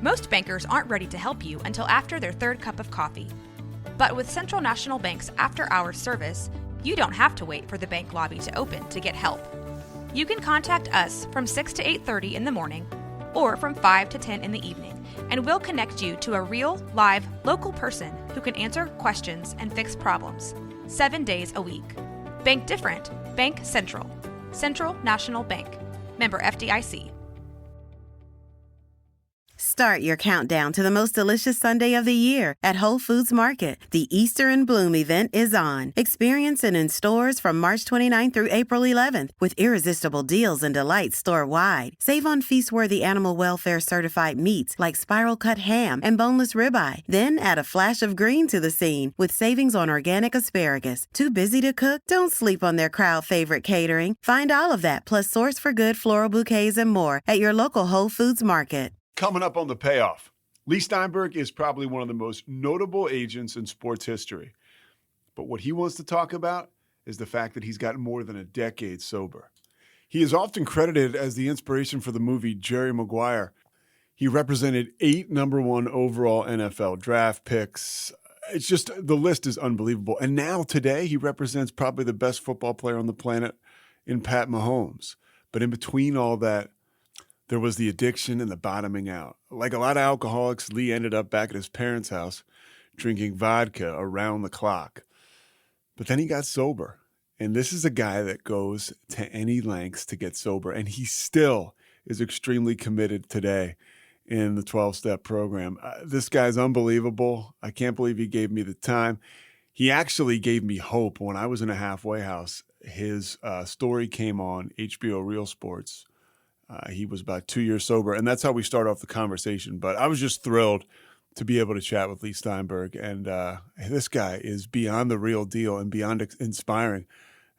Most bankers aren't ready to help you until after their third cup of coffee. But with Central National Bank's after-hours service, you don't have to wait for the bank lobby to open to get help. You can contact us from 6 to 8:30 in the morning or from 5 to 10 in the evening, and we'll connect you to a real, live, local person who can answer questions and fix problems 7 days a week. Bank different. Bank Central. Central National Bank. Member FDIC. Start your countdown to the most delicious Sunday of the year at Whole Foods Market. The Easter in Bloom event is on. Experience it in stores from March 29th through April 11th with irresistible deals and delights store-wide. Save on feast-worthy animal welfare certified meats like spiral-cut ham and boneless ribeye. Then add a flash of green to the scene with savings on organic asparagus. Too busy to cook? Don't sleep on their crowd-favorite catering. Find all of that plus Source for Good floral bouquets and more at your local Whole Foods Market. Coming up on the Payoff, Leigh Steinberg is probably one of the most notable agents in sports history. But what he wants to talk about is the fact that he's gotten more than a decade sober. He is often credited as the inspiration for the movie Jerry Maguire. He represented 8 number 1 overall NFL draft picks. It's just, the list is unbelievable. And now today he represents probably the best football player on the planet in Pat Mahomes. But in between all that, there was the addiction and the bottoming out. Like a lot of alcoholics, Leigh ended up back at his parents' house drinking vodka around the clock. But then he got sober. And this is a guy that goes to any lengths to get sober. And he still is extremely committed today in the 12-step program. This guy's unbelievable. I can't believe he gave me the time. He actually gave me hope when I was in a halfway house. His story came on HBO Real Sports. He was about 2 years sober, and that's how we start off the conversation. But I was just thrilled to be able to chat with Leigh Steinberg, and this guy is beyond the real deal and beyond inspiring.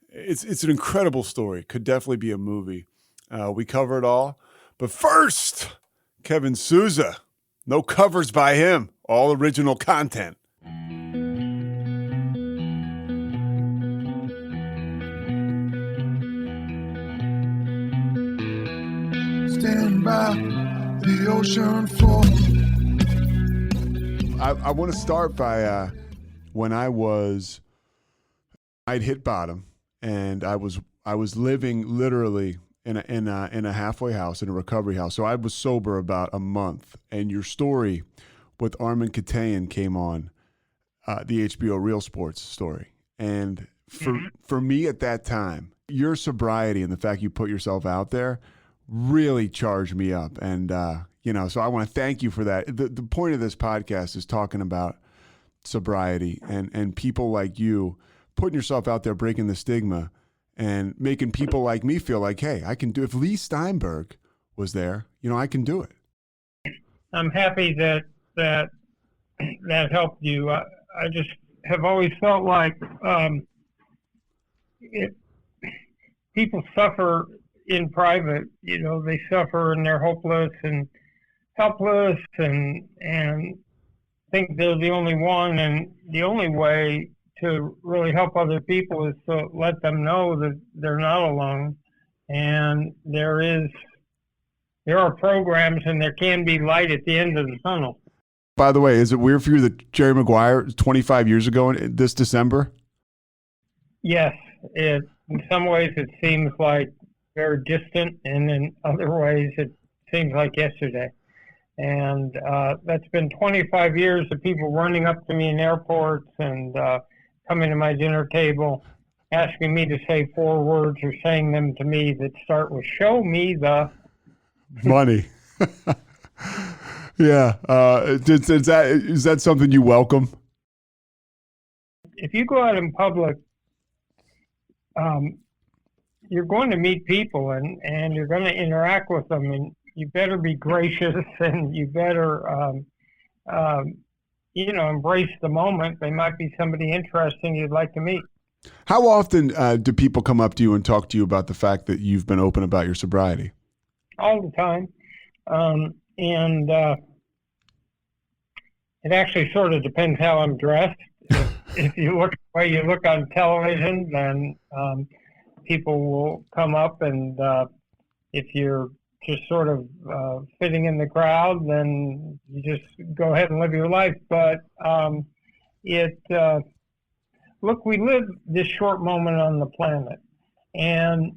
It's an incredible story. Could definitely be a movie. We cover it all. But first, Kevin Souza. No covers by him. All original content. Stand by the ocean floor. I want to start by when I'd hit bottom, and I was living literally in a halfway house, in a recovery house. So I was sober about a month, and your story with Armin Katayan came on the HBO Real Sports story. And for me at that time, your sobriety and the fact you put yourself out there really charged me up. And, so I want to thank you for that. The point of this podcast is talking about sobriety and people like you putting yourself out there, breaking the stigma and making people like me feel like, hey, I can do, if Leigh Steinberg was there, I can do it. I'm happy that helped you. I just have always felt like people suffer in private, they suffer and they're hopeless and helpless and think they're the only one. And the only way to really help other people is to let them know that they're not alone. And there are programs and there can be light at the end of the tunnel. By the way, is it weird for you that Jerry Maguire 25 years ago this December? Yes. In some ways it seems like very distant, and in other ways it seems like yesterday. And that's been 25 years of people running up to me in airports and coming to my dinner table, asking me to say 4 words or saying them to me that start with "show me the money." Yeah. Is that something you welcome? If you go out in public, you're going to meet people and you're going to interact with them, and you better be gracious and you better, embrace the moment. They might be somebody interesting you'd like to meet. How often do people come up to you and talk to you about the fact that you've been open about your sobriety? All the time. And it actually sort of depends how I'm dressed. If you look the way you look on television, then people will come up, and if you're just sort of fitting in the crowd, then you just go ahead and live your life. But look, we live this short moment on the planet. And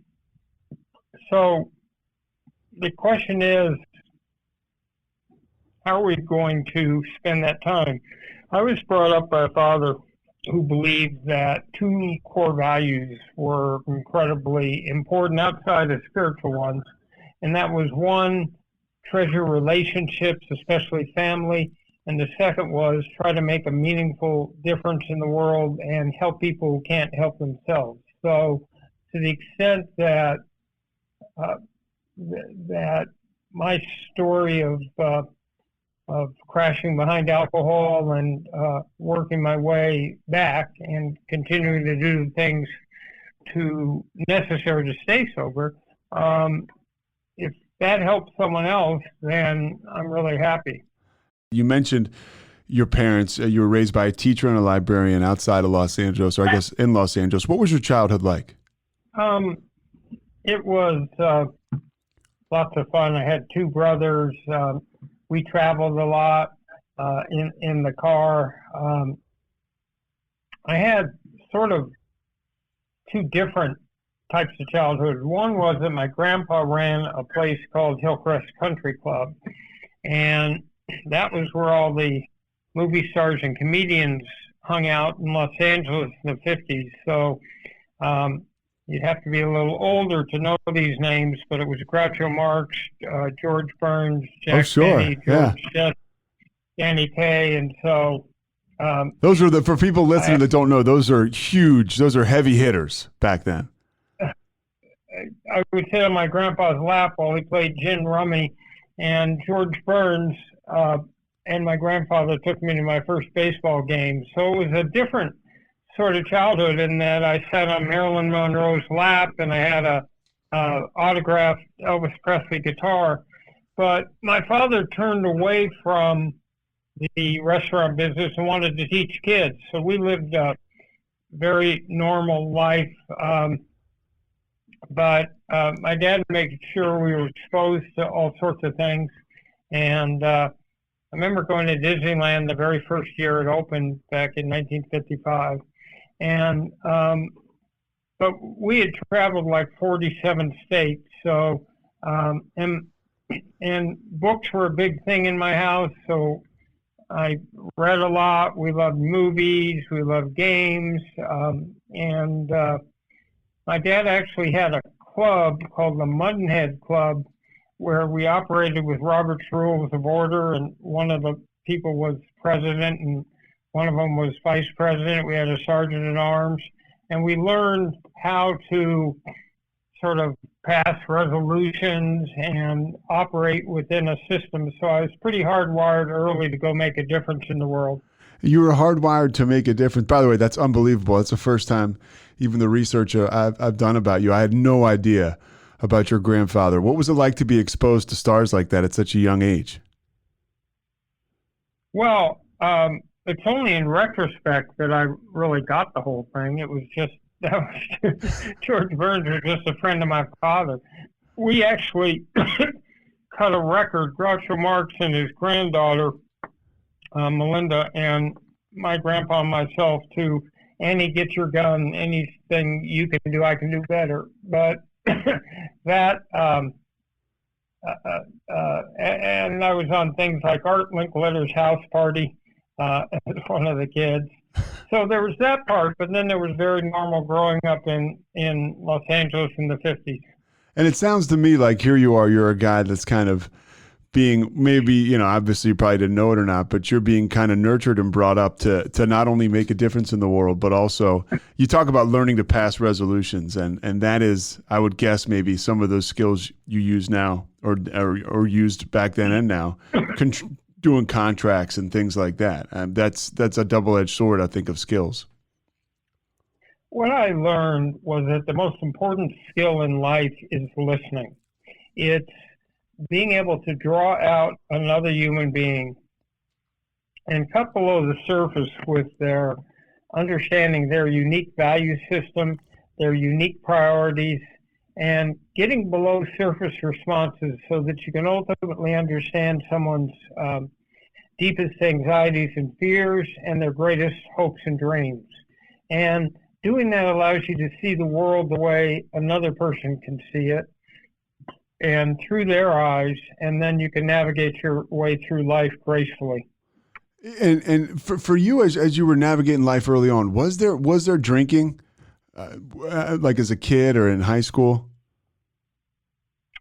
so the question is, how are we going to spend that time? I was brought up by a father who believed that two core values were incredibly important outside of spiritual ones. And that was one, treasure relationships, especially family. And the second was try to make a meaningful difference in the world and help people who can't help themselves. So to the extent that that my story of crashing behind alcohol and working my way back and continuing to do the things necessary to stay sober, if that helps someone else, then I'm really happy. You mentioned your parents. You were raised by a teacher and a librarian outside of Los Angeles, or I guess in Los Angeles. What was your childhood like? It was lots of fun. I had two brothers. We traveled a lot in the car. I had sort of two different types of childhood. One was that my grandpa ran a place called Hillcrest Country Club, and that was where all the movie stars and comedians hung out in Los Angeles in the 50s. So you'd have to be a little older to know these names, but it was Groucho Marx, George Burns, Jack Benny, George Jett, Danny Kaye, and so those are for people listening that don't know, those are huge. Those are heavy hitters back then. I would sit on my grandpa's lap while he played gin rummy, and George Burns and my grandfather took me to my first baseball game. So it was a different sort of childhood in that I sat on Marilyn Monroe's lap and I had a autographed Elvis Presley guitar. But my father turned away from the restaurant business and wanted to teach kids. So we lived a very normal life. But my dad made sure we were exposed to all sorts of things. And I remember going to Disneyland the very first year it opened back in 1955. And but we had traveled like 47 states. So and books were a big thing in my house. So I read a lot. We loved movies. We loved games. And my dad actually had a club called the Muttonhead Club where we operated with Robert's Rules of Order, and one of the people was president and one of them was vice president. We had a sergeant at arms, and we learned how to sort of pass resolutions and operate within a system. So I was pretty hardwired early to go make a difference in the world. You were hardwired to make a difference. By the way, that's unbelievable. That's the first time, even the research I've done about you, I had no idea about your grandfather. What was it like to be exposed to stars like that at such a young age? Well, it's only in retrospect that I really got the whole thing. It was just, George Burns was just a friend of my father. We actually cut a record, Groucho Marx and his granddaughter, Melinda, and my grandpa and myself, to Annie, get your gun. Anything you can do, I can do better. But that, and I was on things like Art Linkletter's house party as one of the kids. So there was that part, but then there was very normal growing up in Los Angeles in the 50s. And it sounds to me like here you are, you're a guy that's kind of being, maybe, obviously you probably didn't know it or not, but you're being kind of nurtured and brought up to not only make a difference in the world, but also you talk about learning to pass resolutions. And that is, I would guess, maybe some of those skills you use now or used back then and now, doing contracts and things like that. That's a double-edged sword, I think, of skills. What I learned was that the most important skill in life is listening. It's being able to draw out another human being and cut below the surface with their understanding their unique value system, their unique priorities, and getting below surface responses so that you can ultimately understand someone's deepest anxieties and fears and their greatest hopes and dreams. And doing that allows you to see the world the way another person can see it and through their eyes, and then you can navigate your way through life gracefully. And for you, as you were navigating life early on, was there drinking, like as a kid or in high school?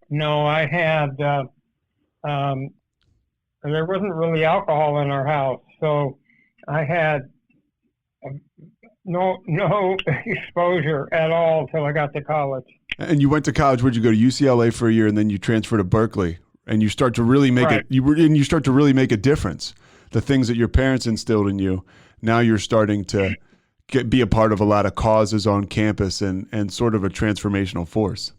No, I had, there wasn't really alcohol in our house, so I had no exposure at all until I got to college. And you went to college. Where'd you go? To UCLA for a year, and then you transferred to Berkeley, and you start to really make Right. you start to really make a difference. The things that your parents instilled in you, now you're starting to be a part of a lot of causes on campus and sort of a transformational force.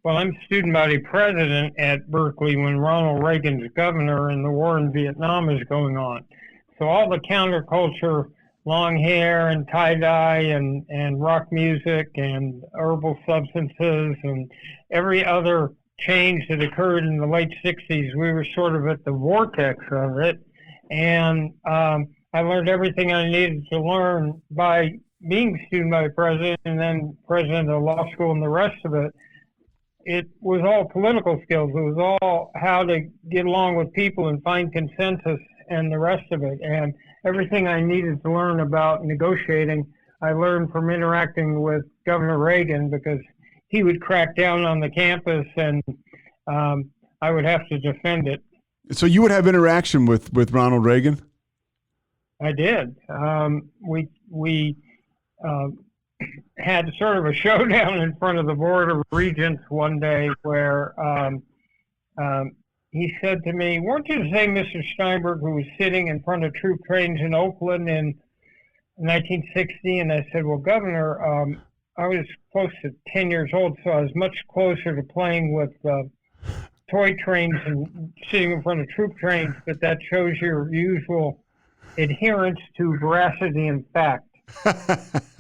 Well, I'm student body president at Berkeley when Ronald Reagan's governor and the war in Vietnam is going on. So all the counterculture, long hair and tie-dye and rock music and herbal substances and every other change that occurred in the late 60s, we were sort of at the vortex of it. And I learned everything I needed to learn by being student body president and then president of the law school and the rest of it. It was all political skills. It was all how to get along with people and find consensus and the rest of it. And everything I needed to learn about negotiating, I learned from interacting with Governor Reagan, because he would crack down on the campus and I would have to defend it. So you would have interaction with Ronald Reagan? I did. We had sort of a showdown in front of the Board of Regents one day where he said to me, "Weren't you the same Mr. Steinberg who was sitting in front of troop trains in Oakland in 1960? And I said, "Well, Governor, I was close to 10 years old, so I was much closer to playing with toy trains and sitting in front of troop trains, but that shows your usual adherence to veracity and fact."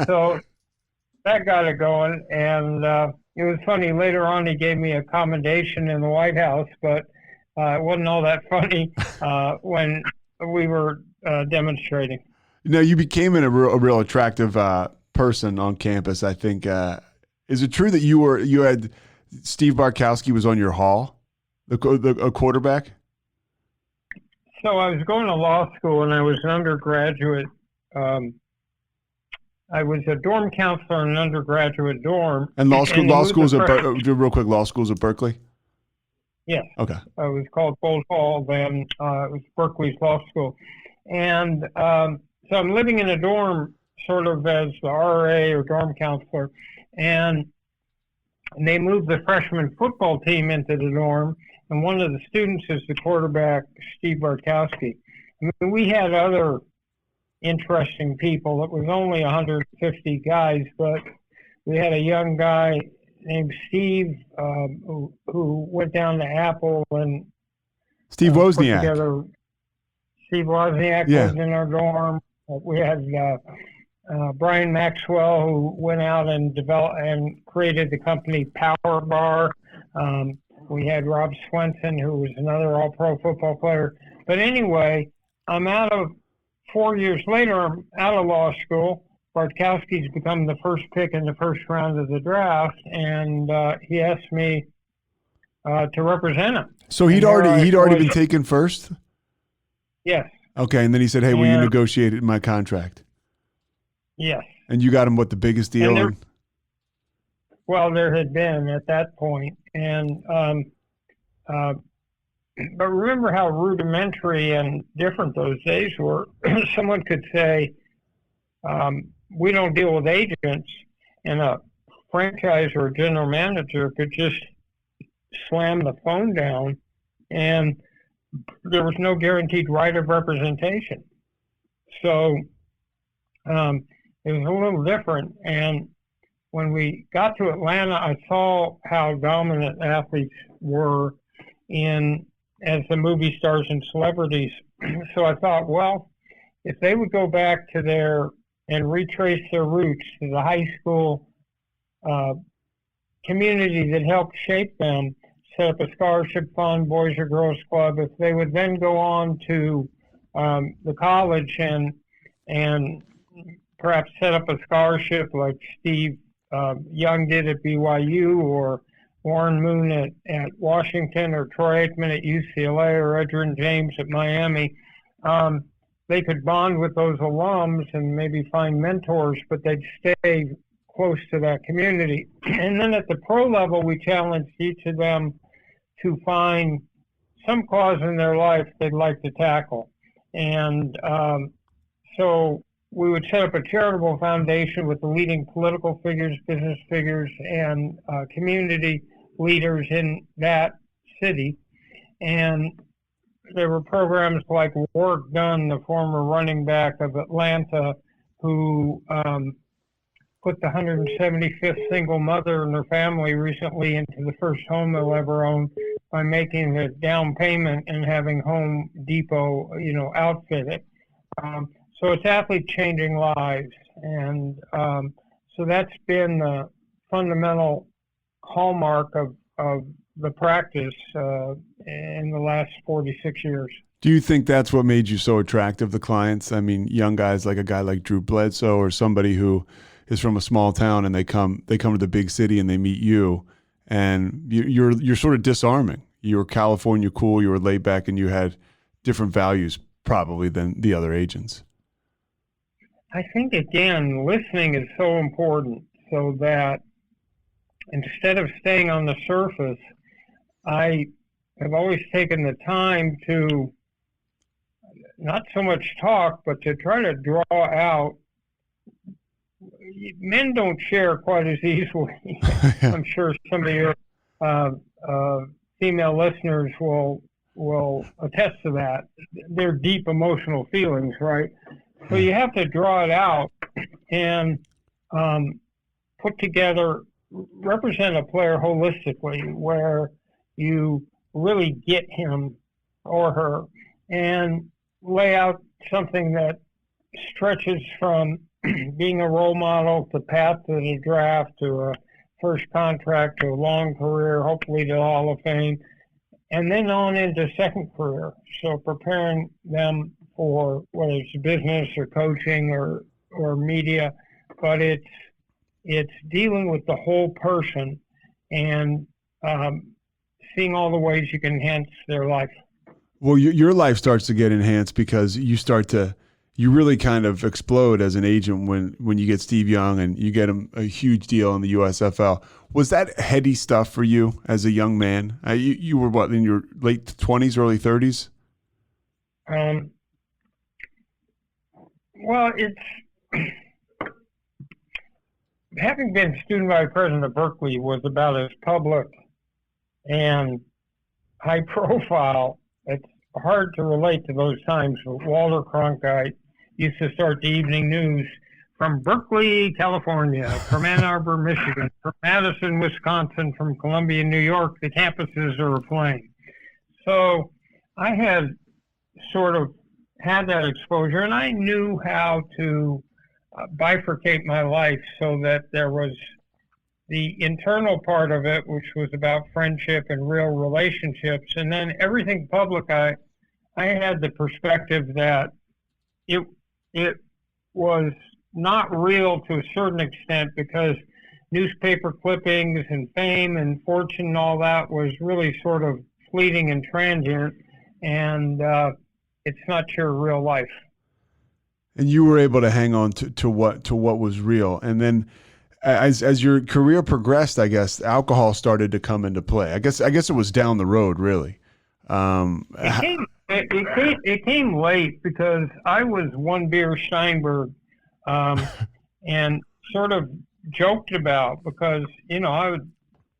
So that got it going, and it was funny. Later on, he gave me a commendation in the White House, but it wasn't all that funny when we were demonstrating. Now, you became a real attractive person on campus, I think. Is it true that you had Steve Bartkowski was on your hall, a quarterback? So I was going to law school, and I was an undergraduate. I was a dorm counselor in an undergraduate dorm. And law schools at real quick, law schools at Berkeley? Yes. Okay. It was called Gold Hall then. It was Berkeley's law school. And so I'm living in a dorm sort of as the RA or dorm counselor. And they moved the freshman football team into the dorm. And one of the students is the quarterback, Steve Bartkowski. I mean, we had other interesting people. It was only 150 guys, but we had a young guy named Steve who went down to Apple and Steve Wozniak. Steve Wozniak was in our dorm. We had Brian Maxwell, who went out and developed and created the company Power Bar. We had Rob Swenson, who was another all-pro football player. But anyway, I'm out of 4 years later, I'm out of law school. Bartkowski's become the first pick in the first round of the draft, and he asked me to represent him. So he'd already been taken first? Yes. Okay, and then he said, "Hey, will you negotiate my contract?" Yes. And you got him what, the biggest deal? Well, there had been at that point, and but remember how rudimentary and different those days were. Someone could say, "We don't deal with agents," and a franchise or a general manager could just slam the phone down, and there was no guaranteed right of representation. So it was a little different. And when we got to Atlanta, I saw how dominant athletes were as the movie stars and celebrities. So I thought, well, if they would go back to and retrace their roots to the high school community that helped shape them set up a scholarship fund, Boys or Girls Club. If they would then go on to the college and perhaps set up a scholarship like Steve Young did at BYU, or Warren Moon at Washington, or Troy Aikman at UCLA, or Edgerrin James at Miami, they could bond with those alums and maybe find mentors, but they'd stay close to that community. And then at the pro level, we challenged each of them to find some cause in their life they'd like to tackle. And so we would set up a charitable foundation with the leading political figures, business figures, and community leaders in that city. And there were programs like Warwick Dunn, the former running back of Atlanta, who put the 175th single mother and her family recently into the first home they'll ever own by making the down payment and having Home Depot, outfit it. So it's athletes changing lives. And so that's been the fundamental hallmark of the practice in the last 46 years. Do you think that's what made you so attractive to clients? I mean, young guys like a guy like Drew Bledsoe, or somebody who is from a small town and they come to the big city and they meet you, and you're sort of disarming. You were California cool, you were laid back, and you had different values probably than the other agents. I think, again, listening is so important, so that instead of staying on the surface, I have always taken the time to not so much talk, but to try to draw out. Men don't share quite as easily. I'm sure some of your female listeners will attest to that. They're deep emotional feelings, right? So you have to draw it out and put together, represent a player holistically, where you really get him or her, and lay out something that stretches from being a role model to path to the draft, to a first contract, to a long career, hopefully to the Hall of Fame, and then on into second career. So preparing them for whether it's business or coaching or media, but it's dealing with the whole person and seeing all the ways you can enhance their life. Well, your life starts to get enhanced because you really kind of explode as an agent when you get Steve Young and you get him a huge deal in the USFL. Was that heady stuff for you as a young man? You were what, in your late 20s, early 30s? Well, it's having been student vice president of Berkeley was about as public and high profile. It's hard to relate to those times. Walter Cronkite used to start the evening news from Berkeley, California, from Ann Arbor, Michigan, from Madison, Wisconsin, from Columbia, New York. The campuses are aflame. So I had sort of had that exposure, and I knew how to bifurcate my life so that there was the internal part of it, which was about friendship and real relationships, and then everything public. I had the perspective that it was not real to a certain extent, because newspaper clippings and fame and fortune and all that was really sort of fleeting and transient, and it's not your real life. And you were able to hang on to what was real. And then as your career progressed, I guess alcohol started to come into play. I guess it was down the road, really. It came late, because I was one beer Steinberg, and sort of joked about, because I would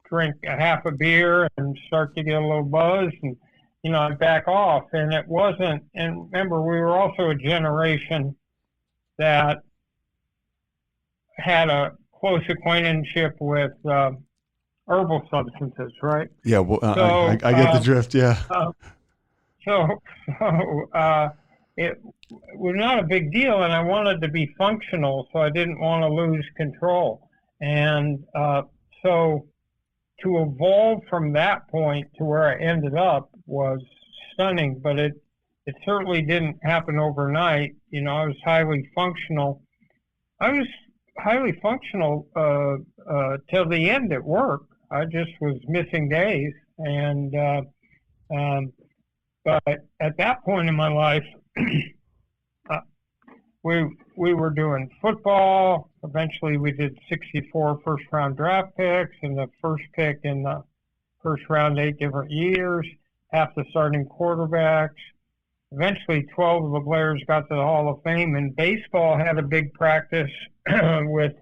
drink a half a beer and start to get a little buzz, and I'd back off. And it wasn't. And remember, we were also a generation that had a close acquaintainship with herbal substances, right? Yeah, well, I get the drift, yeah. It was not a big deal, and I wanted to be functional, so I didn't want to lose control. And so to evolve from that point to where I ended up was stunning, but it certainly didn't happen overnight. You know, I was highly functional. Till the end at work. I just was missing days, and but at that point in my life, we were doing football. Eventually, we did 64 first-round draft picks, and the first pick in the first round 8 different years, half the starting quarterbacks. Eventually, 12 of the players got to the Hall of Fame, and baseball had a big practice with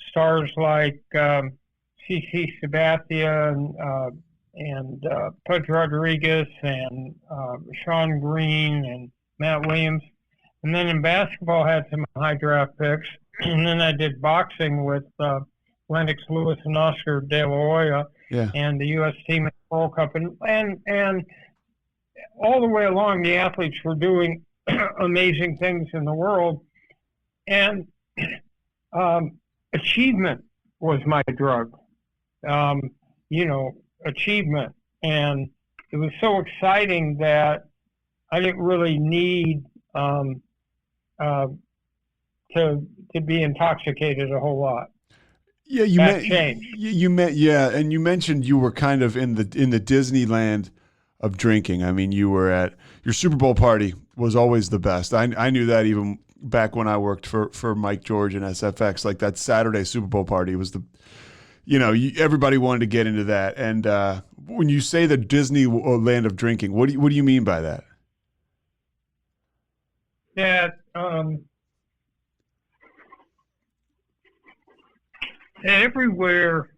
stars like CC Sabathia and Pudge Rodriguez and Sean Green and Matt Williams. And then in basketball, I had some high draft picks. And then I did boxing with Lennox Lewis and Oscar De La Hoya and the U.S. team at the World Cup. And all the way along, the athletes were doing amazing things in the world. And achievement was my drug. Achievement. And it was so exciting that I didn't really need to be intoxicated a whole lot. Yeah, and you mentioned you were kind of in the Disneyland of drinking. I mean, you were at your Super Bowl party was always the best. I knew that even back when I worked for Mike George and SFX. Like that Saturday Super Bowl party was everybody wanted to get into that. And when you say the Disneyland of drinking, what do you mean by that? That everywhere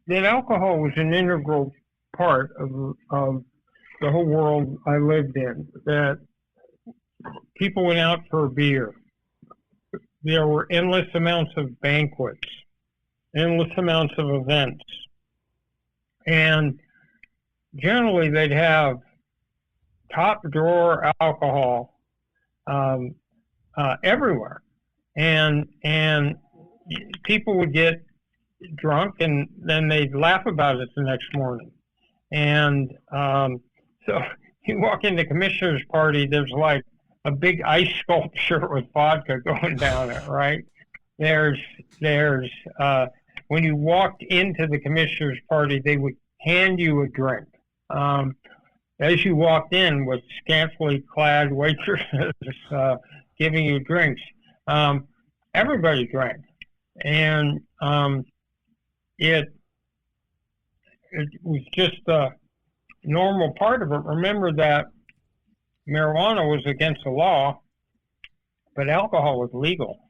that alcohol was an integral part of the whole world I lived in. That people went out for a beer. There were endless amounts of banquets, endless amounts of events, and generally they'd have top drawer alcohol everywhere, and people would get drunk and then they'd laugh about it the next morning. And so you walk into commissioner's party, there's like a big ice sculpture with vodka going down it, right? There's when you walked into the commissioner's party, they would hand you a drink. As you walked in with scantily clad waitresses giving you drinks, everybody drank. And it was just a normal part of it. Remember that marijuana was against the law, but alcohol was legal.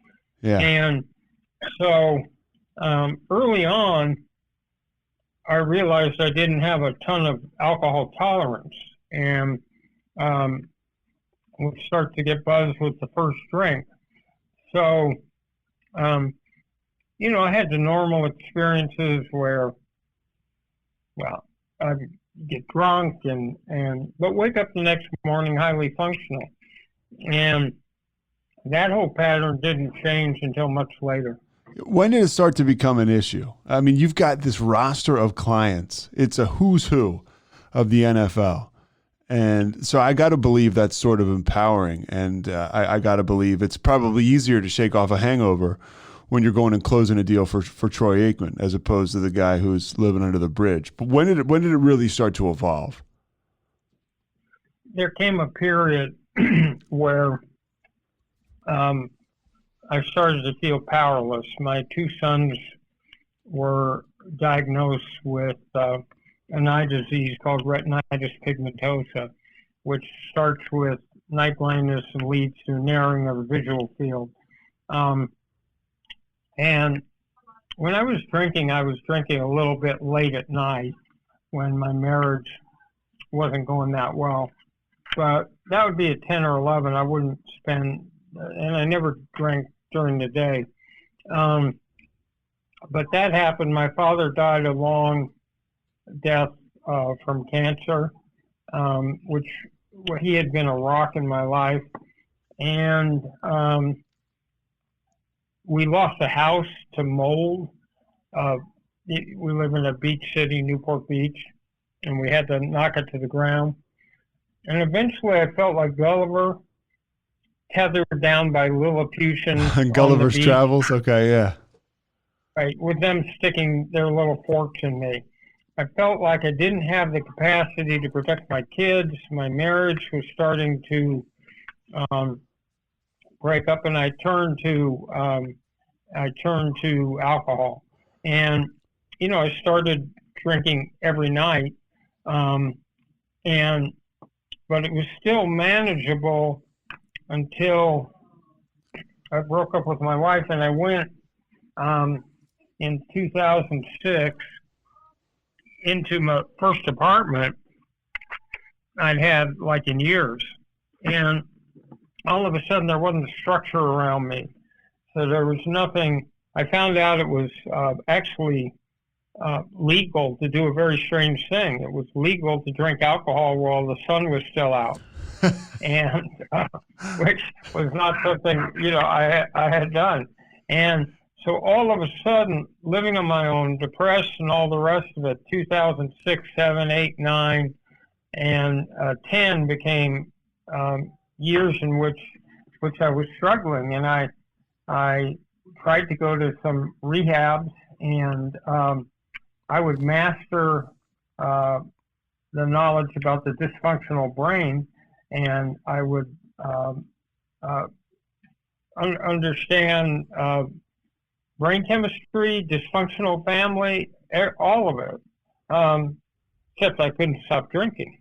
Yeah. And so early on, I realized I didn't have a ton of alcohol tolerance, and would start to get buzzed with the first drink. So, I had the normal experiences where, I'd get drunk but wake up the next morning highly functional. And that whole pattern didn't change until much later. When did it start to become an issue? I mean, you've got this roster of clients. It's a who's who of the NFL. And so I got to believe that's sort of empowering. And I got to believe it's probably easier to shake off a hangover when you're going and closing a deal for Troy Aikman as opposed to the guy who's living under the bridge. But when did it really start to evolve? There came a period where I started to feel powerless. My 2 sons were diagnosed with an eye disease called retinitis pigmentosa, which starts with night blindness and leads to narrowing of the visual field. And when I was drinking a little bit late at night when my marriage wasn't going that well. But that would be at 10 or 11. I wouldn't spend, and I never drank during the day. But that happened. My father died a long death from cancer, which he had been a rock in my life. And we lost a house to mold we live in a beach city, Newport Beach, and we had to knock it to the ground. And eventually I felt like Gulliver, tethered down by Lilliputian On Gulliver's on the beach, Travels? Okay, yeah. right, with them sticking their little forks in me. I felt like I didn't have the capacity to protect my kids. My marriage was starting to break up, and I turned to alcohol. And I started drinking every night, but it was still manageable until I broke up with my wife, and I went in 2006 into my first apartment I'd had like in years, and all of a sudden there wasn't a structure around me, so there was nothing. I found out it was actually legal to do a very strange thing. It was legal to drink alcohol while the sun was still out, and which was not something I had done. And so all of a sudden, living on my own, depressed and all the rest of it, 2006, 7, 8, 9, and 10 became years in which I was struggling, and I tried to go to some rehabs, and I would master the knowledge about the dysfunctional brain, and I would understand brain chemistry, dysfunctional family, all of it, except I couldn't stop drinking.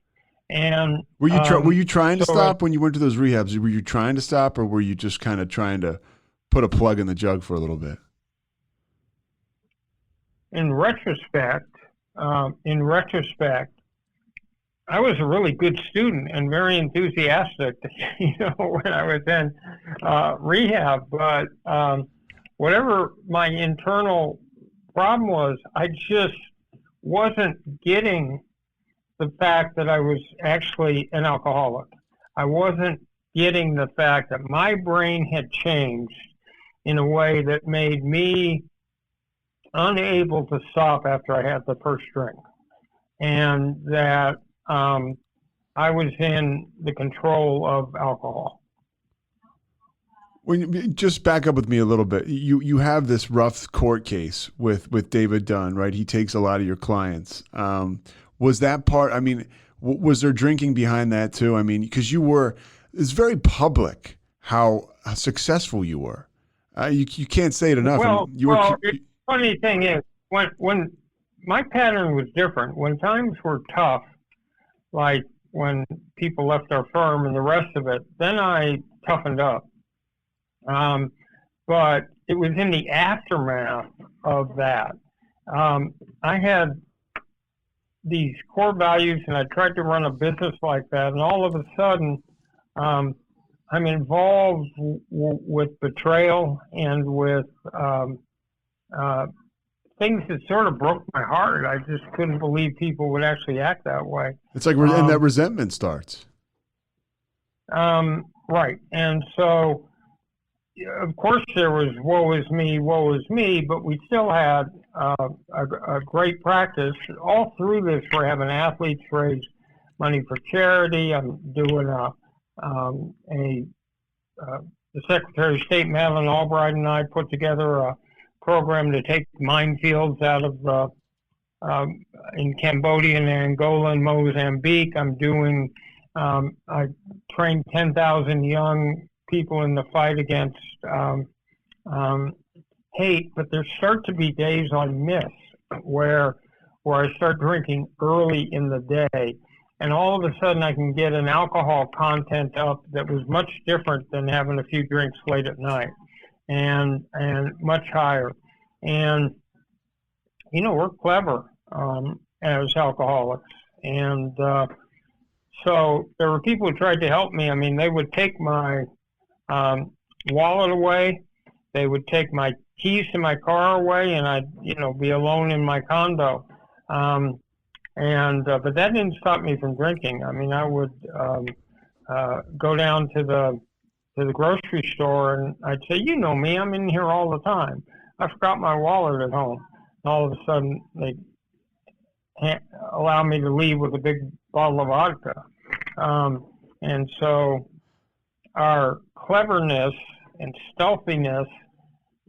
And were you trying to stop when you went to those rehabs? Were you trying to stop, or were you just kind of trying to put a plug in the jug for a little bit? In retrospect, I was a really good student and very enthusiastic, when I was in rehab. But whatever my internal problem was, I just wasn't getting the fact that I was actually an alcoholic. I wasn't getting the fact that my brain had changed in a way that made me unable to stop after I had the first drink, and that I was in the control of alcohol. When you just back up with me a little bit, you have this rough court case with David Dunn, right? He takes a lot of your clients. Was that part? I mean, was there drinking behind that too? I mean, because it's very public how successful you were. You can't say it enough. The funny thing is, when my pattern was different, when times were tough, like when people left our firm and the rest of it, then I toughened up. But it was in the aftermath of that. I had these core values, and I tried to run a business like that, and all of a sudden, I'm involved with betrayal and with things that sort of broke my heart. I just couldn't believe people would actually act that way. It's like, and that resentment starts. Right. And so, of course, there was woe is me, but we still had a great practice. All through this, we're having athletes raise money for charity. I'm doing the Secretary of State, Madeleine Albright, and I put together a program to take minefields out of in Cambodia and Angola and Mozambique. I trained 10,000 young people in the fight against hate, but there start to be days I miss where I start drinking early in the day, and all of a sudden I can get an alcohol content up that was much different than having a few drinks late at night, and much higher. And we're clever as alcoholics, and so there were people who tried to help me. I mean, they would take my wallet away, they would take my keys to my car away, and I'd be alone in my condo. But that didn't stop me from drinking. I mean, I would go down to the grocery store, and I'd say, me, I'm in here all the time. I forgot my wallet at home. all of a sudden they allow me to leave with a big bottle of vodka. And so our cleverness and stealthiness,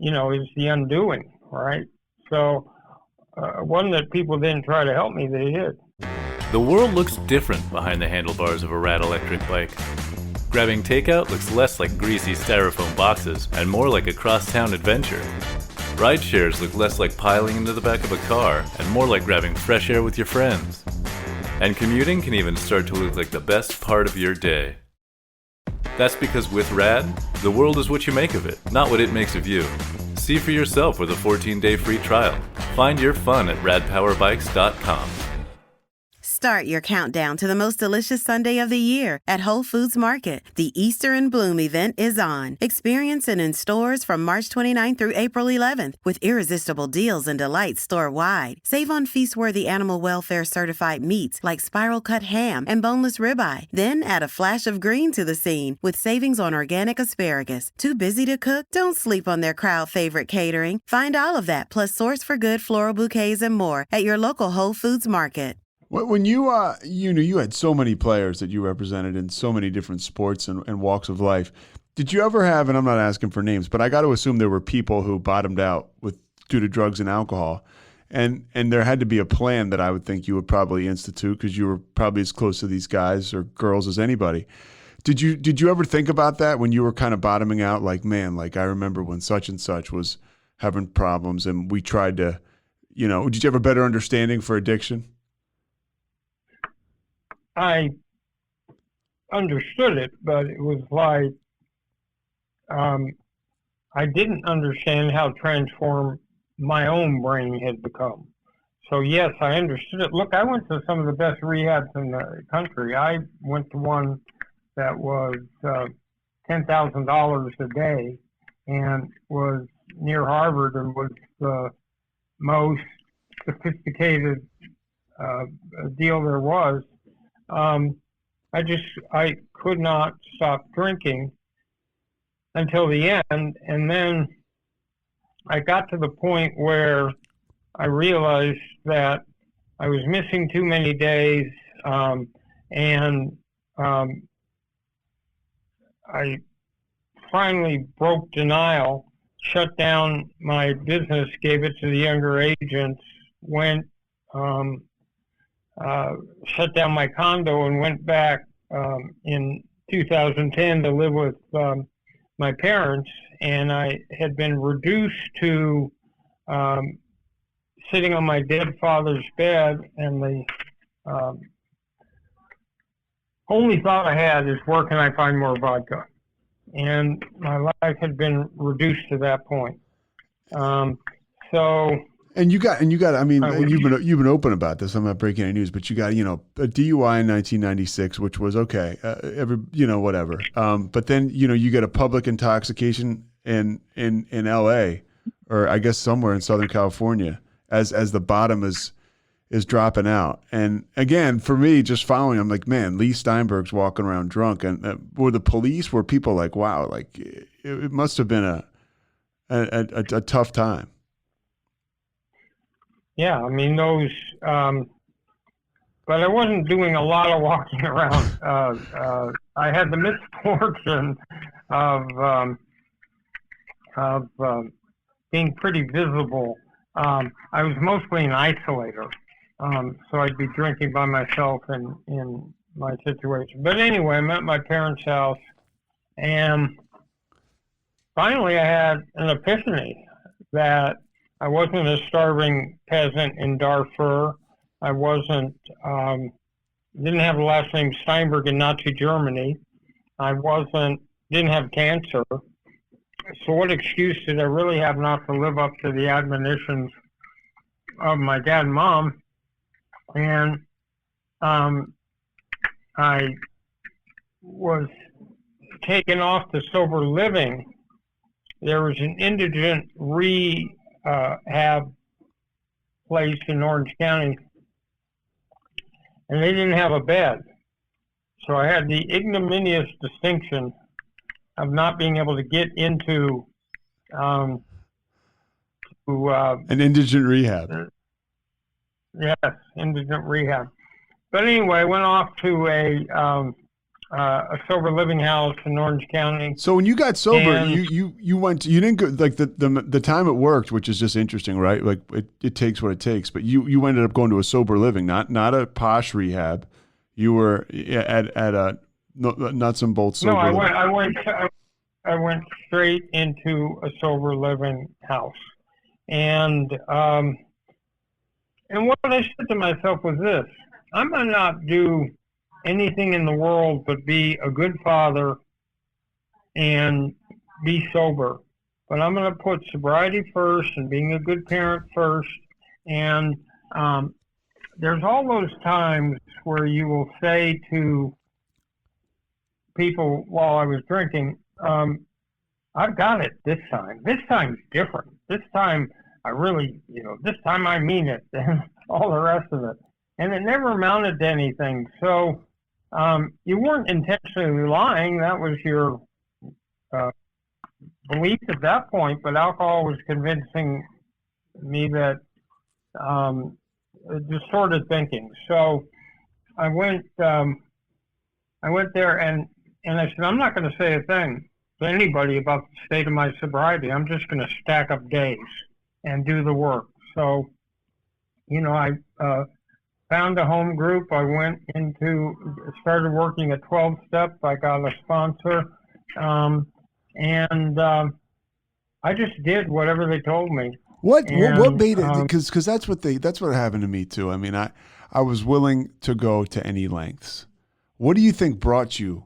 is the undoing, right? So one that people didn't try to help me, they did. The world looks different behind the handlebars of a rad electric bike. Grabbing takeout looks less like greasy styrofoam boxes and more like a cross-town adventure. Ride shares look less like piling into the back of a car and more like grabbing fresh air with your friends. And commuting can even start to look like the best part of your day. That's because with Rad, the world is what you make of it, not what it makes of you. See for yourself with a 14-day free trial. Find your fun at radpowerbikes.com. Start your countdown to the most delicious Sunday of the year at Whole Foods Market. The Easter in Bloom event is on. Experience it in stores from March 29th through April 11th with irresistible deals and delights store-wide. Save on feast-worthy animal welfare certified meats like spiral cut ham and boneless ribeye. Then add a flash of green to the scene with savings on organic asparagus. Too busy to cook? Don't sleep on their crowd favorite catering. Find all of that plus Source for Good floral bouquets and more at your local Whole Foods Market. When you you had so many players that you represented in so many different sports and walks of life, did you ever have, and I'm not asking for names, but I got to assume there were people who bottomed out due to drugs and alcohol, and there had to be a plan that I would think you would probably institute because you were probably as close to these guys or girls as anybody. Did you ever think about that when you were kind of bottoming out? Like, man, like I remember when such and such was having problems and we tried to, did you have a better understanding for addiction? I understood it, but it was like I didn't understand how transformed my own brain had become. So yes, I understood it. Look, I went to some of the best rehabs in the country. I went to one that was $10,000 a day and was near Harvard and was the most sophisticated deal there was. I could not stop drinking until the end. And then I got to the point where I realized that I was missing too many days. And I finally broke denial, shut down my business, gave it to the younger agents, shut down my condo and went back in 2010 to live with my parents. And I had been reduced to sitting on my dead father's bed, and the only thought I had is, where can I find more vodka? And my life had been reduced to that point. And you got. I mean, you've been open about this. I'm not breaking any news, but you got, a DUI in 1996, which was okay. Whatever. But then, you get a public intoxication in L.A. or I guess somewhere in Southern California as the bottom is dropping out. And again, for me, just following, I'm like, man, Leigh Steinberg's walking around drunk. And were people like, wow, like it must have been a tough time. Yeah, I mean those, but I wasn't doing a lot of walking around. I had the misfortune of being pretty visible. I was mostly an isolator, so I'd be drinking by myself in my situation. But anyway, I'm at my parents' house, and finally I had an epiphany that I wasn't a starving peasant in Darfur. I didn't have the last name Steinberg in Nazi Germany. I didn't have cancer. So what excuse did I really have not to live up to the admonitions of my dad and mom? And I was taken off to sober living. There was an indigent rehab place in Orange County, and they didn't have a bed. So I had the ignominious distinction of not being able to get into an indigent rehab. Yes, indigent rehab. But anyway, I went off to a sober living house in Orange County. So when you got sober, And- you went. You didn't go like the time it worked, which is just interesting, right? Like it takes what it takes. But you ended up going to a sober living, not a posh rehab. You were at a nuts and bolts sober. No, living. I went straight into a sober living house, and what I said to myself was this: I'm gonna not do anything in the world but be a good father and be sober. But I'm going to put sobriety first and being a good parent first. And there's all those times where you will say to people while I was drinking, I've got it this time. This time's different. This time I really, this time I mean it, and all the rest of it. And it never amounted to anything. So you weren't intentionally lying. That was your belief at that point. But alcohol was convincing me that distorted thinking. So I went there and I said, I'm not going to say a thing to anybody about the state of my sobriety. I'm just going to stack up days and do the work. So, I found a home group. I started working at 12-step. I got a sponsor. And I just did whatever they told me. What made it? Because that's what happened to me too. I mean, I was willing to go to any lengths. What do you think brought you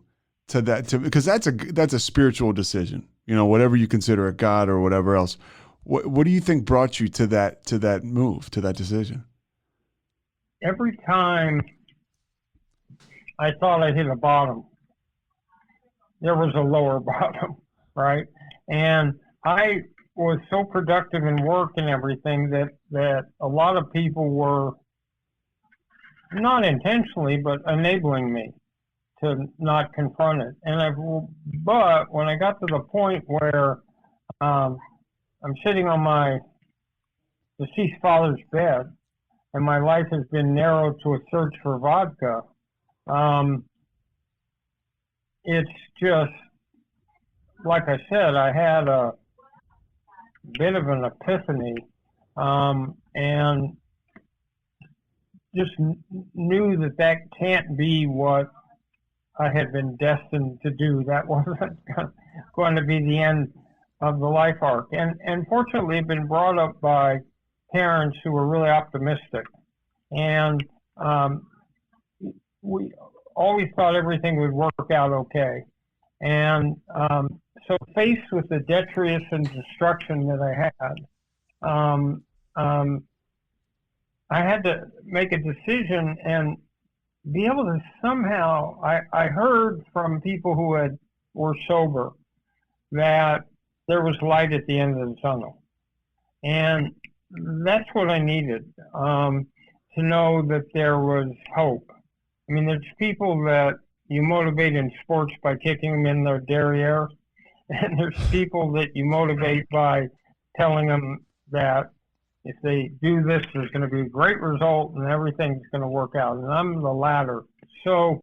to that? Because that's a spiritual decision. Whatever you consider a God or whatever else. What do you think brought you to that move, to that decision? Every time I thought I hit a bottom, there was a lower bottom, right? And I was so productive in work and everything that a lot of people were not intentionally, but enabling me to not confront it. But when I got to the point where I'm sitting on my deceased father's bed, and my life has been narrowed to a search for vodka, it's just, like I said, I had a bit of an epiphany, and just knew that can't be what I had been destined to do. That wasn't going to be the end of the life arc. And fortunately, I've been brought up by parents who were really optimistic. And we always thought everything would work out okay. And so faced with the detritus and destruction that I had to make a decision and be able to somehow, I heard from people who were sober that there was light at the end of the tunnel. And that's what I needed, to know that there was hope. I mean, there's people that you motivate in sports by kicking them in their derriere, and there's people that you motivate by telling them that if they do this, there's going to be a great result and everything's going to work out. And I'm the latter. So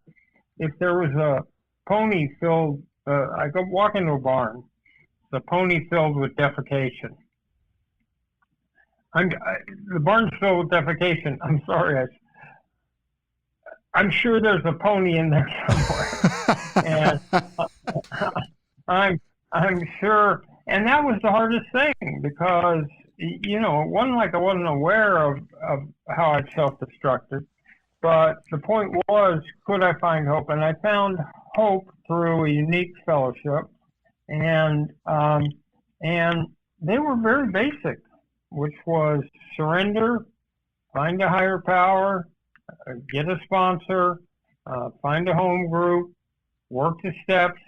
if there was a pony filled, I go walk into a barn, the pony filled with defecation. The barn's filled with defecation. I'm sorry. I'm sure there's a pony in there somewhere. And I'm sure. And that was the hardest thing because, it wasn't like I wasn't aware of how I'd self-destructed. But the point was, could I find hope? And I found hope through a unique fellowship. And they were very basic, which was surrender, find a higher power, get a sponsor, find a home group, work the steps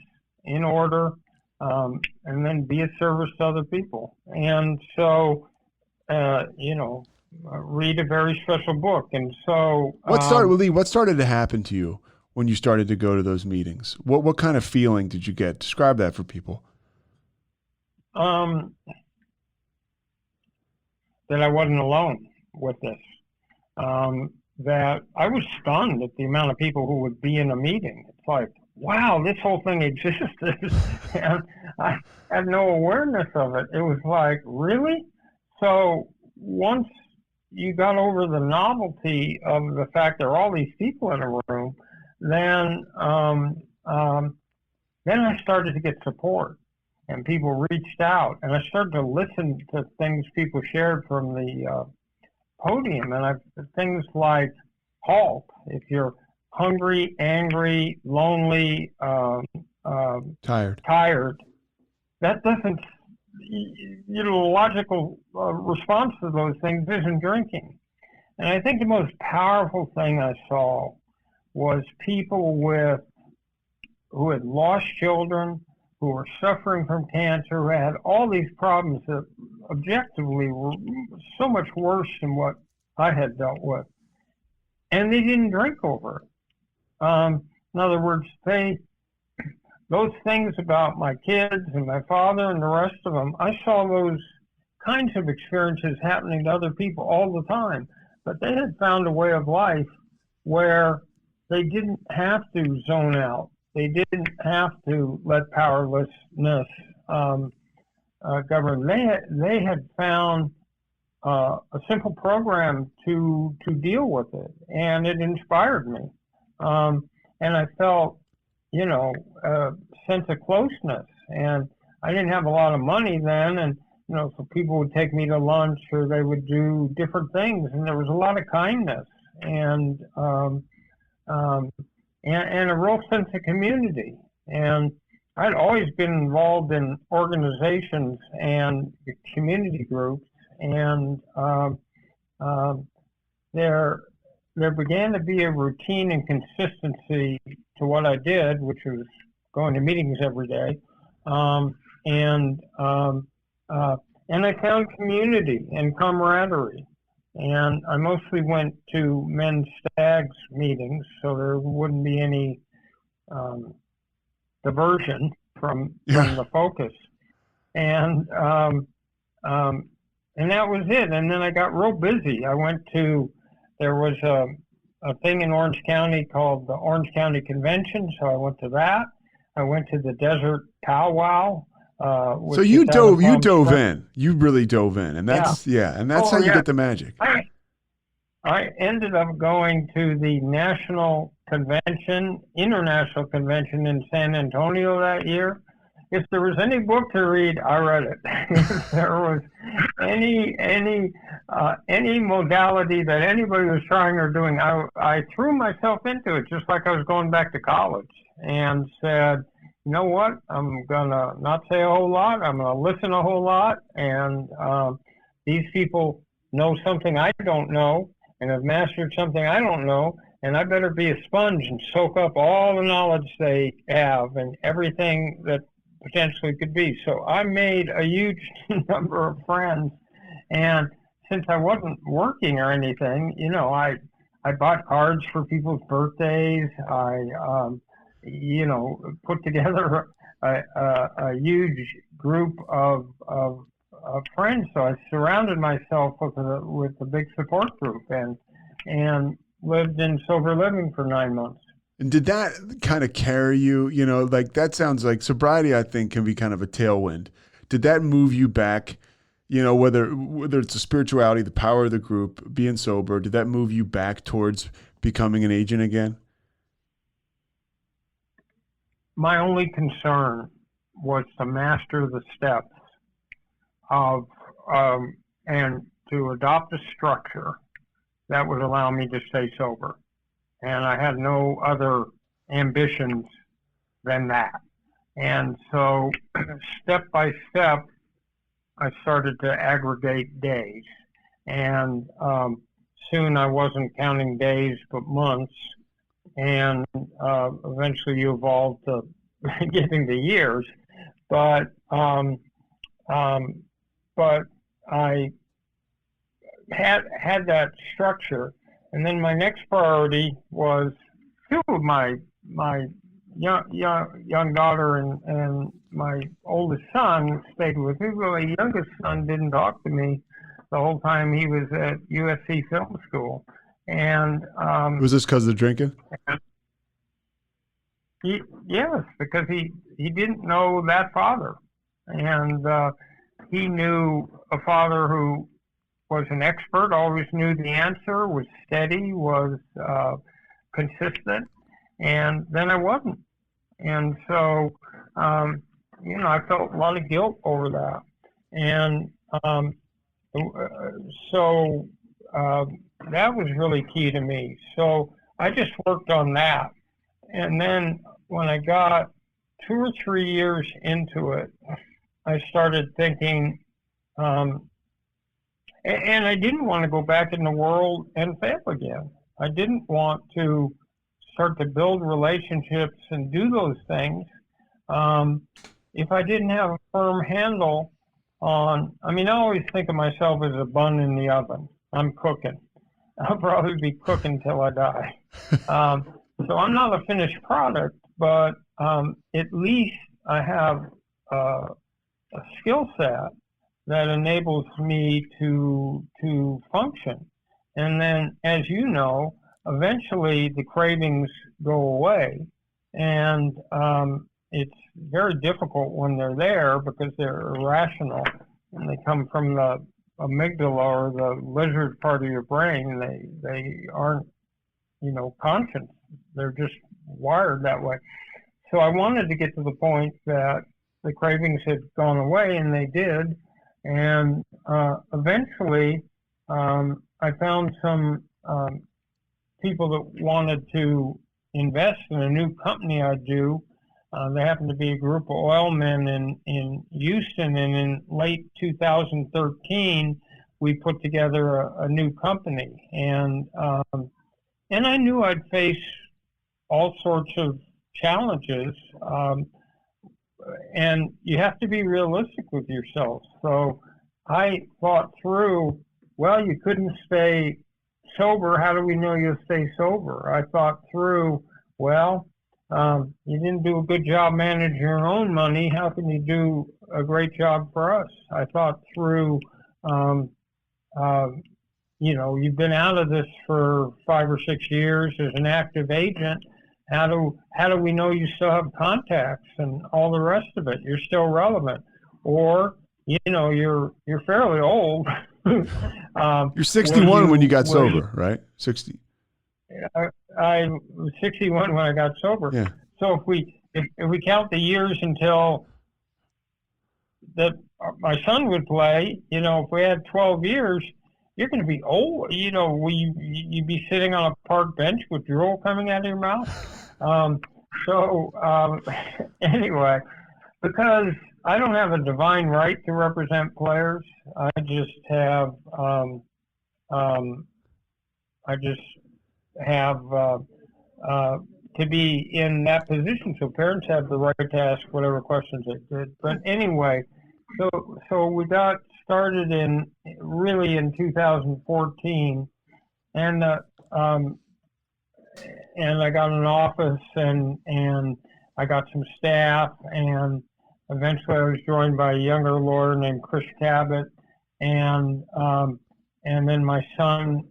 in order, and then be of service to other people. And so, read a very special book. And so, Leigh, what started to happen to you when you started to go to those meetings? What kind of feeling did you get? Describe that for people. that I wasn't alone with this. That I was stunned at the amount of people who would be in a meeting. It's like, wow, this whole thing existed, and I had no awareness of it. It was like, really? So once you got over the novelty of the fact there are all these people in a room, then I started to get support, and people reached out, and I started to listen to things people shared from the podium, and things like HALT. If you're hungry, angry, lonely, Tired, that doesn't, the logical response to those things isn't drinking. And I think the most powerful thing I saw was people who had lost children, who were suffering from cancer, who had all these problems that objectively were so much worse than what I had dealt with. And they didn't drink over it. In other words, those things about my kids and my father and the rest of them, I saw those kinds of experiences happening to other people all the time. But they had found a way of life where they didn't have to zone out. They didn't have to let powerlessness govern. They had found a simple program to deal with it, and it inspired me. And I felt, a sense of closeness. And I didn't have a lot of money then, and so people would take me to lunch, or they would do different things, and there was a lot of kindness and a real sense of community. And I'd always been involved in organizations and community groups, and there began to be a routine and consistency to what I did, which was going to meetings every day, and I found community and camaraderie. And I mostly went to men's stags meetings, so there wouldn't be any diversion from the focus. And that was it. And then I got real busy. There was a thing in Orange County called the Orange County Convention, so I went to that. I went to the Desert Powwow. So you dove in. You really dove in, and that's and that's how you get the magic. I ended up going to the international convention in San Antonio that year. If there was any book to read, I read it. If there was any modality that anybody was trying or doing, I threw myself into it, just like I was going back to college, and said, you know what, I'm going to not say a whole lot, I'm going to listen a whole lot, and these people know something I don't know, and have mastered something I don't know, and I better be a sponge and soak up all the knowledge they have and everything that potentially could be. So I made a huge number of friends, and since I wasn't working or anything, I bought cards for people's birthdays. I put together a huge group of friends. So I surrounded myself with a big support group, and lived in sober living for 9 months. And did that kind of carry you? Like that sounds like sobriety, I think, can be kind of a tailwind. Did that move you back? Whether it's the spirituality, the power of the group, being sober, did that move you back towards becoming an agent again? My only concern was to master the steps of and to adopt a structure that would allow me to stay sober. And I had no other ambitions than that. And so step by step, I started to aggregate days. And soon I wasn't counting days, but months. And eventually you evolve to getting the years. But I had that structure. And then my next priority was two of my young daughter and my oldest son stayed with me. My youngest son didn't talk to me the whole time he was at USC Film School. And Was this because of the drinking? yes, because he didn't know that father. And he knew a father who was an expert, always knew the answer, was steady, was consistent, and then I wasn't. And so, I felt a lot of guilt over that. And so that was really key to me. So I just worked on that. And then when I got 2 or 3 years into it, I started thinking, and I didn't want to go back in the world and fail again. I didn't want to start to build relationships and do those things if I didn't have a firm handle on, I always think of myself as a bun in the oven. I'm cooking. I'll probably be cooking till I die. So I'm not a finished product, but at least I have a skill set that enables me to function. And then, as you know, eventually the cravings go away, and it's very difficult when they're there because they're irrational and they come from the amygdala or the lizard part of your brain. They aren't, conscious. They're just wired that way. So I wanted to get to the point that the cravings had gone away, and they did. And eventually, I found some people that wanted to invest in a new company I do. They happened to be a group of oil men in Houston, and in late 2013, we put together a new company. And I knew I'd face all sorts of challenges, and you have to be realistic with yourself. So I thought through, well, you couldn't stay sober. How do we know you'll stay sober? I thought through, well, you didn't do a good job managing your own money. How can you do a great job for us? I thought through, you've been out of this for 5 or 6 years as an active agent. How do we know you still have contacts and all the rest of it? You're still relevant, or you're fairly old. You're 61 when you got sober, right? 60. I was 61 when I got sober. Yeah. So if we count the years until that my son would play, if we had 12 years, you're going to be old. You'd be sitting on a park bench with drool coming out of your mouth. Anyway, because I don't have a divine right to represent players, I just have to be in that position. So parents have the right to ask whatever questions they did. But anyway, so we got started in 2014, and I got an office and I got some staff, and eventually I was joined by a younger lawyer named Chris Cabot, and then my son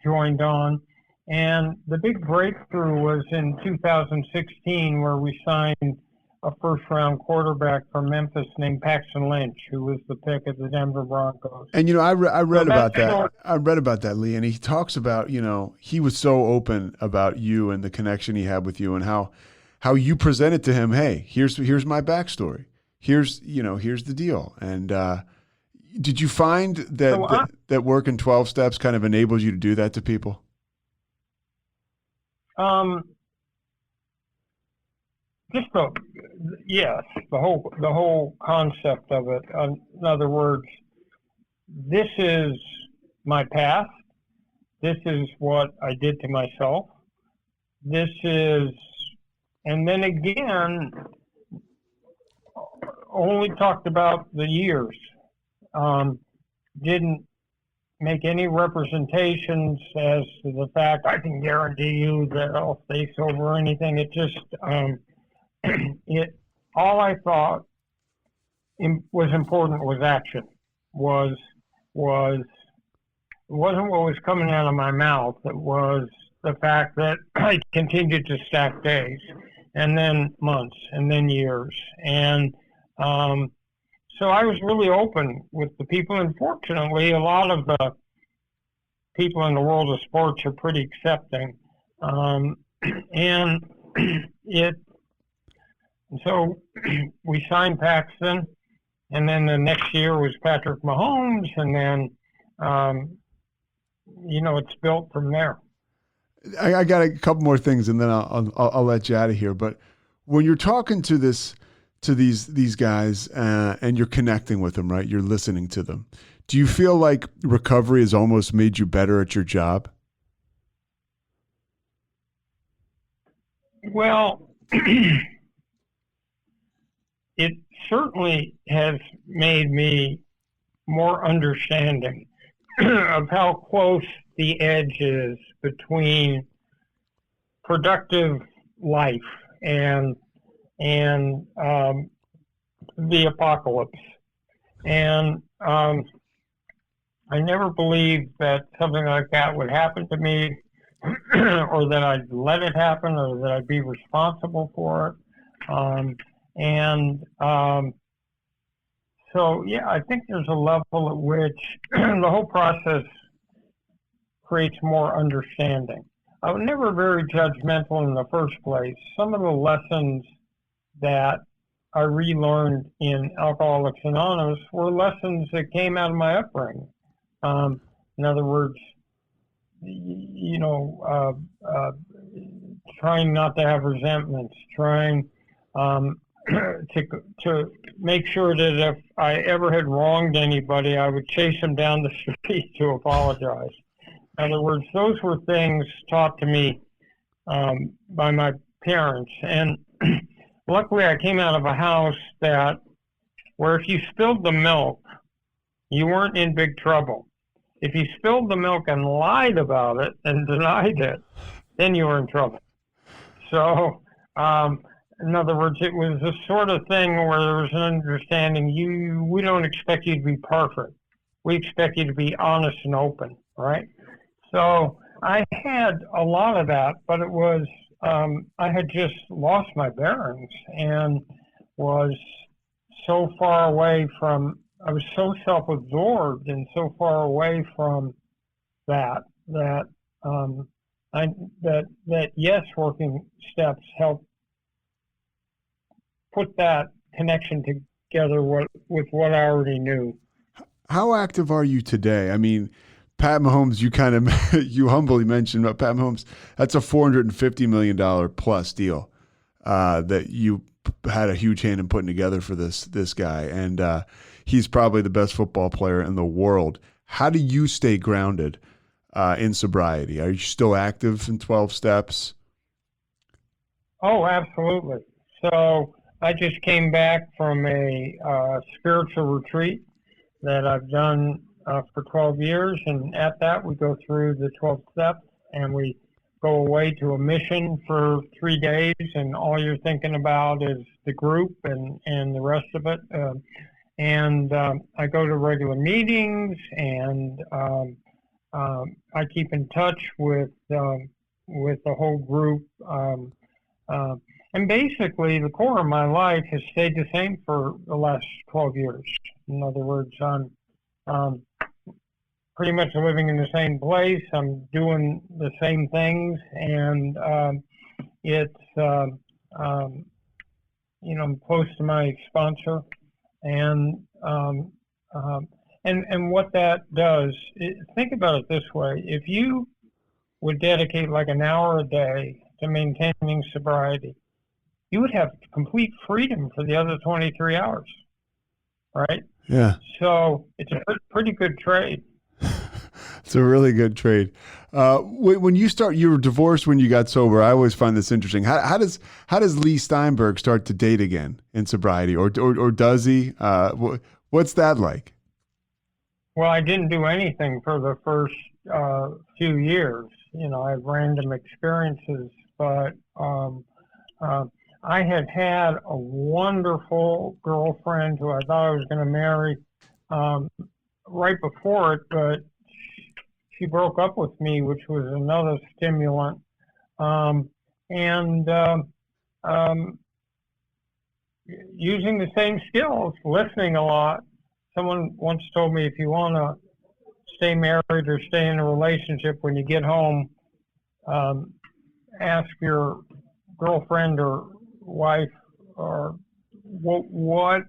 joined on. And the big breakthrough was in 2016, where we signed a first-round quarterback from Memphis named Paxton Lynch, who was the pick of the Denver Broncos. And I read about that. I read about that, Leigh, and he talks about he was so open about you and the connection he had with you, and how you presented to him, hey, here's my backstory, here's the deal. And did you find that that work in 12 steps kind of enables you to do that to people? Yes, the whole concept of it. In other words, this is my past. This is what I did to myself. And then again, only talked about the years. Didn't make any representations as to the fact I can guarantee you that I'll stay sober or anything. It just, all I thought was important was action, was wasn't what was coming out of my mouth. It was the fact that I continued to stack days, and then months, and then years. And so I was really open with the people. And fortunately, a lot of the people in the world of sports are pretty accepting. And so we signed Paxton, and then the next year was Patrick Mahomes, and then, it's built from there. I got a couple more things, and then I'll let you out of here. But when you're talking to these guys and you're connecting with them, right? You're listening to them. Do you feel like recovery has almost made you better at your job? Well, it certainly has made me more understanding of how close the edge is between productive life and the apocalypse. And I never believed that something like that would happen to me, or that I'd let it happen, or that I'd be responsible for it. So, yeah, I think there's a level at which the whole process creates more understanding. I was never very judgmental in the first place. Some of the lessons that I relearned in Alcoholics Anonymous were lessons that came out of my upbringing. In other words, trying not to have resentments, trying to make sure that if I ever had wronged anybody, I would chase them down the street to apologize. In other words, those were things taught to me by my parents. And luckily, I came out of a house where if you spilled the milk, you weren't in big trouble. If you spilled the milk and lied about it and denied it, then you were in trouble. So, in other words, it was the sort of thing where there was an understanding, we don't expect you to be perfect. We expect you to be honest and open, right? So I had a lot of that, but it was, I had just lost my bearings and was so far away from, I was so self-absorbed and so far away from that yes, working steps help put that connection together with what I already knew. How active are you today? I mean, Pat Mahomes, you humbly mentioned about Pat Mahomes. That's a $450 million plus deal that you had a huge hand in putting together for this guy. And he's probably the best football player in the world. How do you stay grounded in sobriety? Are you still active in 12 steps? Oh, absolutely. So I just came back from a spiritual retreat that I've done for 12 years. And at that, we go through the 12 steps and we go away to a mission for 3 days. And all you're thinking about is the group and the rest of it. I go to regular meetings and I keep in touch with the whole group. And basically, the core of my life has stayed the same for the last 12 years. In other words, I'm pretty much living in the same place. I'm doing the same things, and I'm close to my sponsor, and what that does. Think about it this way: if you would dedicate like an hour a day to maintaining sobriety, you would have complete freedom for the other 23 hours, right? Yeah. So it's a pretty good trade. It's a really good trade. When you were divorced when you got sober. I always find this interesting. How does Leigh Steinberg start to date again in sobriety, or does he? What's that like? Well, I didn't do anything for the first few years. I had random experiences, but I had a wonderful girlfriend who I thought I was going to marry right before it, but she broke up with me, which was another stimulant. Using the same skills, listening a lot. Someone once told me, if you want to stay married or stay in a relationship, when you get home, ask your girlfriend or wife or what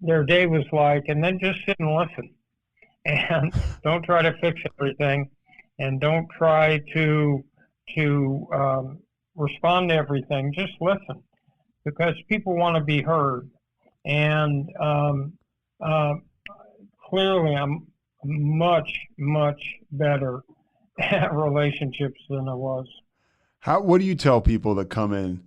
their day was like, and then just sit and listen. And don't try to fix everything, and don't try to respond to everything. Just listen, because people want to be heard. And clearly, I'm much better at relationships than I was. What do you tell people that come in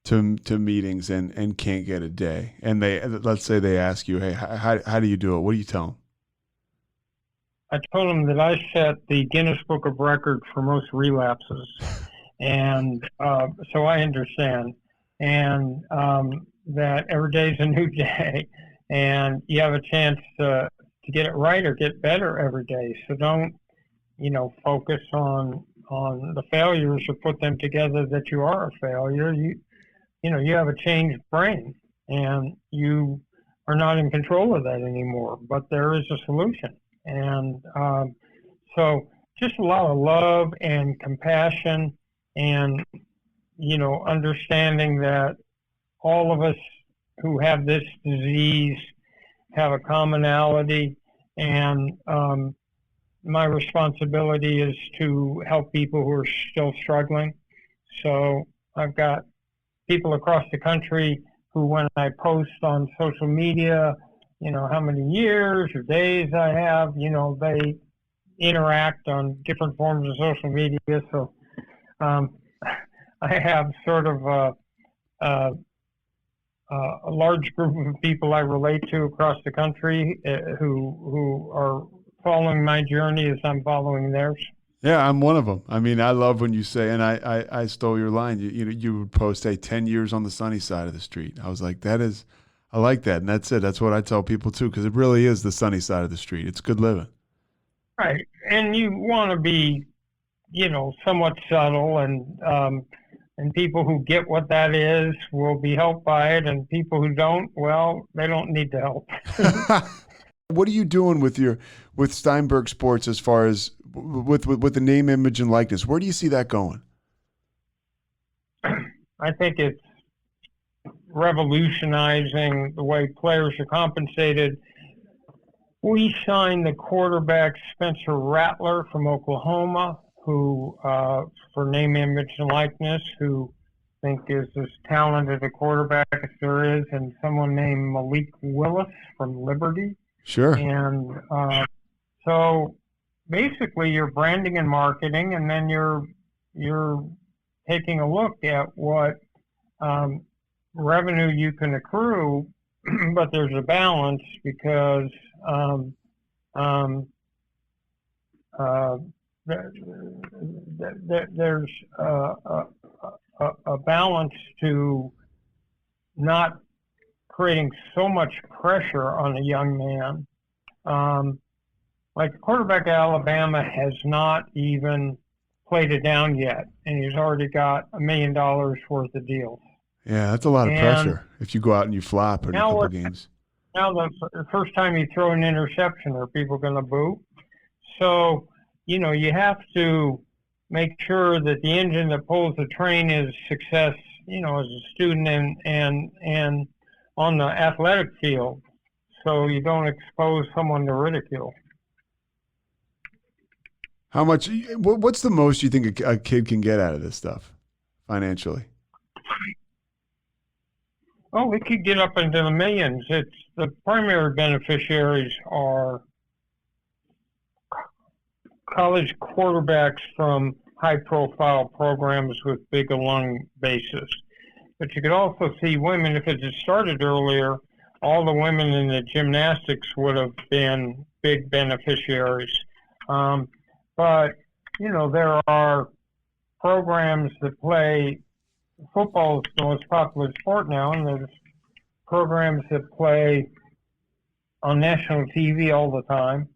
to meetings and can't get a day, and let's say they ask you, hey, how do you do it? What do you tell them? I told them that I set the Guinness Book of Records for most relapses, and so I understand, and that every day is a new day, and you have a chance to get it right or get better every day. So don't, focus on the failures or put them together that you are a failure. You have a changed brain, and you are not in control of that anymore, but there is a solution. And so just a lot of love and compassion, and, understanding that all of us who have this disease have a commonality, and my responsibility is to help people who are still struggling. So I've got people across the country who, when I post on social media, how many years or days I have, they interact on different forms of social media. So I have sort of a large group of people I relate to across the country who are following my journey as I'm following theirs. Yeah, I'm one of them. I mean, I love when you say, and I stole your line. You would post, hey, 10 years on the sunny side of the street. I was like, I like that. And that's it. That's what I tell people too, because it really is the sunny side of the street. It's good living. Right. And you want to be, somewhat subtle, and people who get what that is will be helped by it. And people who don't, well, they don't need the help. What are you doing with Steinberg Sports as far as with the name, image, and likeness? Where do you see that going? I think it's revolutionizing the way players are compensated. We signed the quarterback Spencer Rattler from Oklahoma, who for name, image, and likeness, who I think is as talented a quarterback as there is, and someone named Malik Willis from Liberty. Sure. And so basically you're branding and marketing, and then you're taking a look at what revenue you can accrue, but there's a balance, because there's a balance to not creating so much pressure on a young man. Like the quarterback at Alabama has not even played it down yet, and he's already got $1 million worth of deals. Yeah, that's a lot of pressure if you go out and you flop in a couple games. Now the first time you throw an interception, are people going to boo? So, you have to make sure that the engine that pulls the train is success, as a student and on the athletic field, so you don't expose someone to ridicule. How much? What's the most you think a kid can get out of this stuff financially? Oh, we could get up into the millions. It's the primary beneficiaries are college quarterbacks from high-profile programs with big alum bases. But you could also see women. If it had started earlier, all the women in the gymnastics would have been big beneficiaries. But, there are programs that play. Football is the most popular sport now, and there's programs that play on national TV all the time.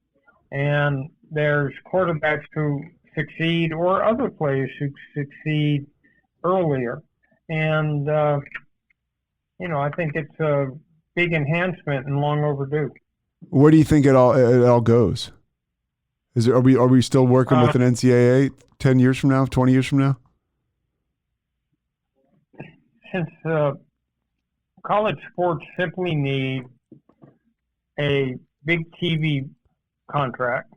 And there's quarterbacks who succeed or other players who succeed earlier. And, I think it's a big enhancement and long overdue. Where do you think it all goes? Are we still working with an NCAA 10 years from now, 20 years from now? Since college sports simply need a big TV contract,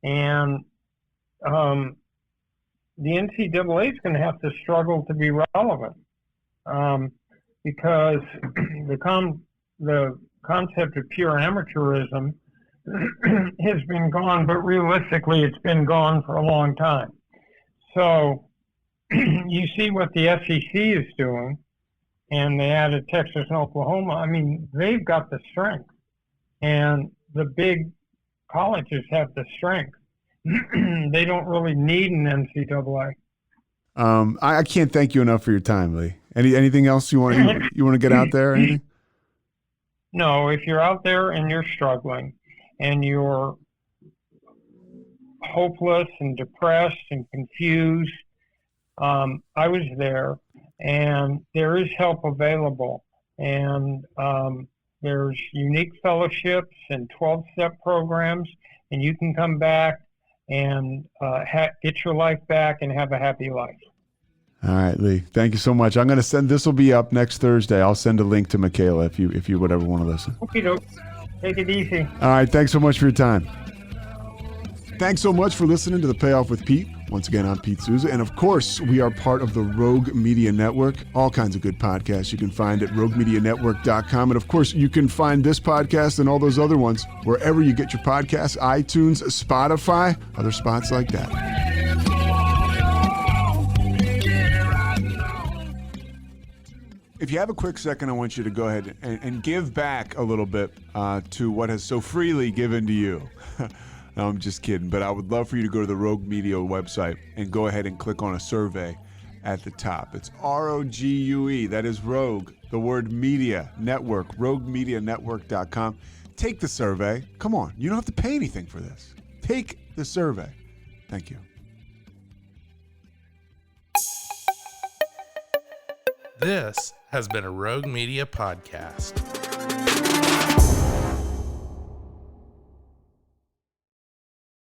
and the NCAA is going to have to struggle to be relevant because the concept of pure amateurism has been gone, but realistically it's been gone for a long time. So you see what the SEC is doing, and they added Texas and Oklahoma. I mean, they've got the strength, and the big colleges have the strength. They don't really need an NCAA. I can't thank you enough for your time, Leigh. Anything else you want to get out there? Anything? No, if you're out there and you're struggling and you're hopeless and depressed and confused, I was there, and there is help available. And there's unique fellowships and 12-step programs, and you can come back and get your life back and have a happy life. All right, Leigh. Thank you so much. I'm going to send. This will be up next Thursday. I'll send a link to Michaela if you would ever want to listen. Okay, take it easy. All right. Thanks so much for your time. Thanks so much for listening to the Payoff with Pete. Once again, I'm Pete Souza. And of course, we are part of the Rogue Media Network. All kinds of good podcasts you can find at roguemedianetwork.com. And of course, you can find this podcast and all those other ones wherever you get your podcasts, iTunes, Spotify, other spots like that. If you have a quick second, I want you to go ahead and give back a little bit to what has so freely given to you. No, I'm just kidding, but I would love for you to go to the Rogue Media website and go ahead and click on a survey at the top. It's ROGUE, that is Rogue, the word media network, roguemedianetwork.com. Take the survey. Come on, you don't have to pay anything for this. Take the survey. Thank you. This has been a Rogue Media podcast.